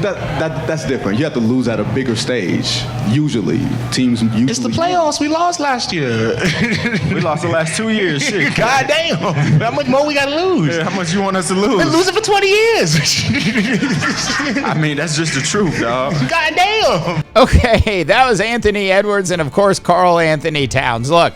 That's different. You have to lose at a bigger stage. Usually. It's the playoffs. We lost last year. We lost the last 2 years. Shit. God damn. How much more we got to lose? Yeah, how much you want us to lose? Been losing for 20 years. I mean, that's just the truth, dog. God damn. Okay, that was Anthony Edwards and, of course, Karl Anthony Towns. Look,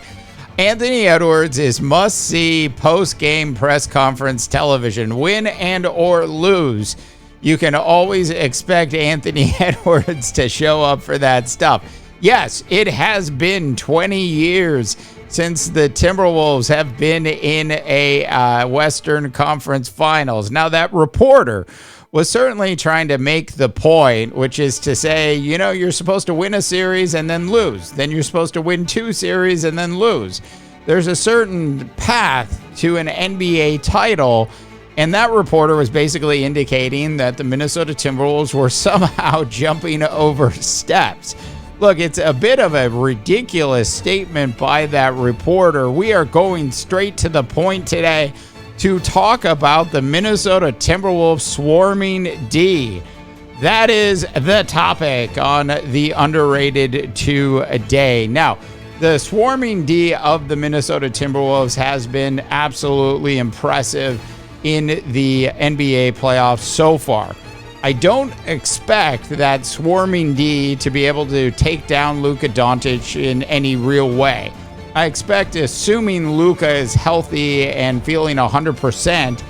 Anthony Edwards is must-see post-game press conference television. Win and or lose, you can always expect Anthony Edwards to show up for that stuff. Yes, it has been 20 years since the Timberwolves have been in a Western Conference Finals. Now, that reporter was certainly trying to make the point, which is to say, you know, you're supposed to win a series and then lose. Then you're supposed to win 2 series and then lose. There's a certain path to an NBA title. And that reporter was basically indicating that the Minnesota Timberwolves were somehow jumping over steps. Look, it's a bit of a ridiculous statement by that reporter. We are going straight to the point today to talk about the Minnesota Timberwolves swarming D. That is the topic on the Underrated today. Now, the swarming D of the Minnesota Timberwolves has been absolutely impressive in the NBA playoffs so far. I don't expect that swarming D to be able to take down Luka Doncic in any real way. I expect, assuming Luka is healthy and feeling 100%,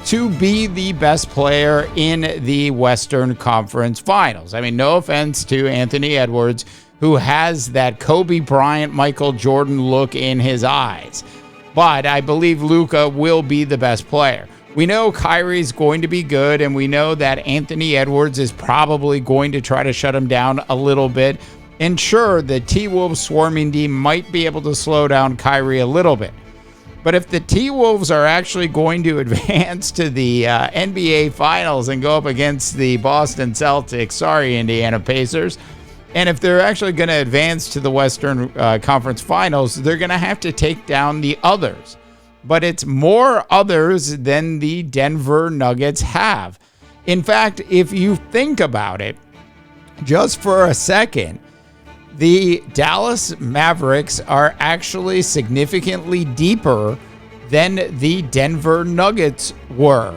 to be the best player in the Western Conference Finals. I mean, no offense to Anthony Edwards, who has that Kobe Bryant, Michael Jordan look in his eyes. But I believe Luka will be the best player. We know Kyrie's going to be good, and we know that Anthony Edwards is probably going to try to shut him down a little bit. And sure, the T-Wolves swarming D might be able to slow down Kyrie a little bit. But if the T-Wolves are actually going to advance to the NBA Finals and go up against the Boston Celtics, sorry, Indiana Pacers, and if they're actually going to advance to the Western Conference Finals, they're going to have to take down the others. But it's more others than the Denver Nuggets have. In fact, if you think about it, just for a second, the Dallas Mavericks are actually significantly deeper than the Denver Nuggets were.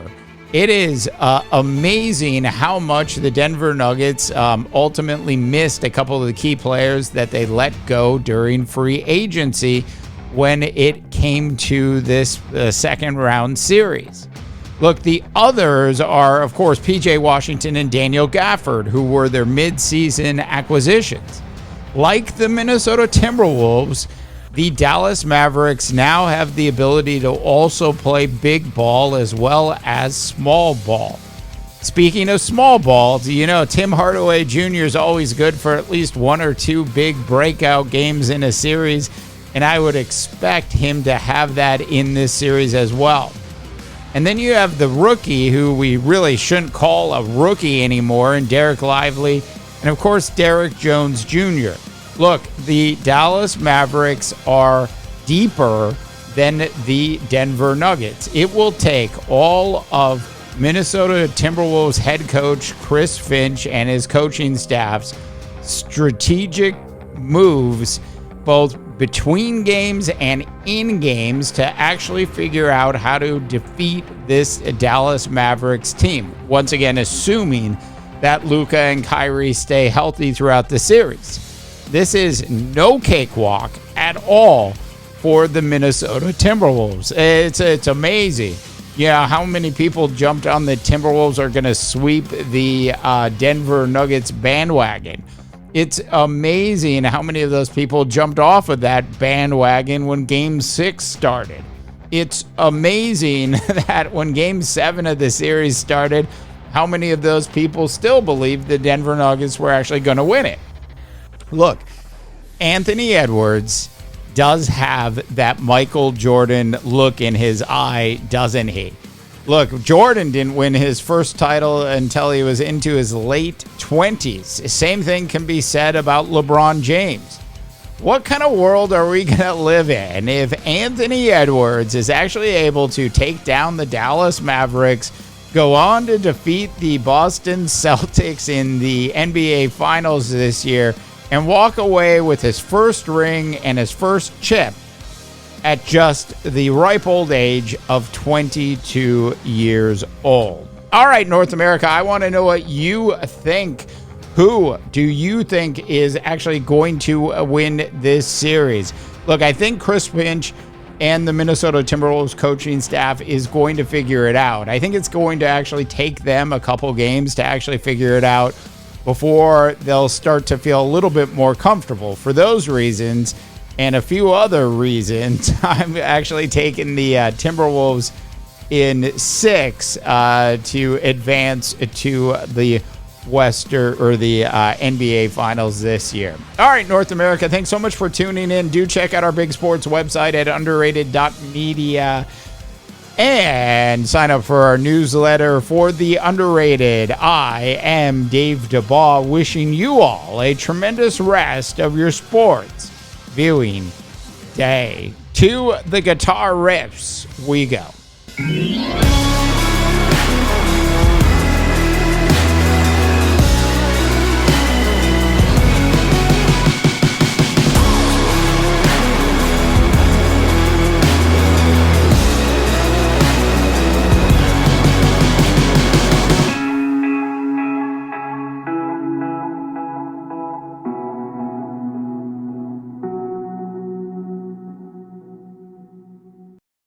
It is amazing how much the Denver Nuggets ultimately missed a couple of the key players that they let go during free agency when it came to this second round series. Look, the others are, of course, PJ Washington and Daniel Gafford, who were their mid-season acquisitions. Like the Minnesota Timberwolves, the Dallas Mavericks now have the ability to also play big ball as well as small ball. Speaking of small ball, you know, Tim Hardaway Jr. is always good for at least 1 or 2 big breakout games in a series, and I would expect him to have that in this series as well. And then you have the rookie, who we really shouldn't call a rookie anymore, and Derek Lively, and of course Derek Jones Jr. Look, the Dallas Mavericks are deeper than the Denver Nuggets. It will take all of Minnesota Timberwolves head coach Chris Finch and his coaching staff's strategic moves, both between games and in games, to actually figure out how to defeat this Dallas Mavericks team. Once again, assuming that Luka and Kyrie stay healthy throughout the series. This is no cakewalk at all for the Minnesota Timberwolves. It's amazing. Yeah, how many people jumped on the Timberwolves are going to sweep the Denver Nuggets bandwagon. It's amazing how many of those people jumped off of that bandwagon when Game 6 started. It's amazing that when Game 7 of the series started, how many of those people still believed the Denver Nuggets were actually going to win it. Look, Anthony Edwards does have that Michael Jordan look in his eye, doesn't he? Look, Jordan didn't win his first title until he was into his late 20s. Same thing can be said about LeBron James. What kind of world are we going to live in if Anthony Edwards is actually able to take down the Dallas Mavericks go on to defeat the Boston Celtics in the NBA Finals this year and walk away with his first ring and his first chip at just the ripe old age of 22 years old. All right, North America, I want to know what you think. Who do you think is actually going to win this series? Look, I think Chris Finch and the Minnesota Timberwolves coaching staff is going to figure it out. I think it's going to actually take them a couple games to actually figure it out before they'll start to feel a little bit more comfortable. For those reasons and a few other reasons, I'm actually taking the Timberwolves in 6 to advance to the NBA Finals this year. All right, North America, thanks so much for tuning in. Do check out our big sports website at underrated.media and sign up for our newsletter for the Underrated. I am Dave DeBaugh, wishing you all a tremendous rest of your sports viewing day. To the guitar riffs we go.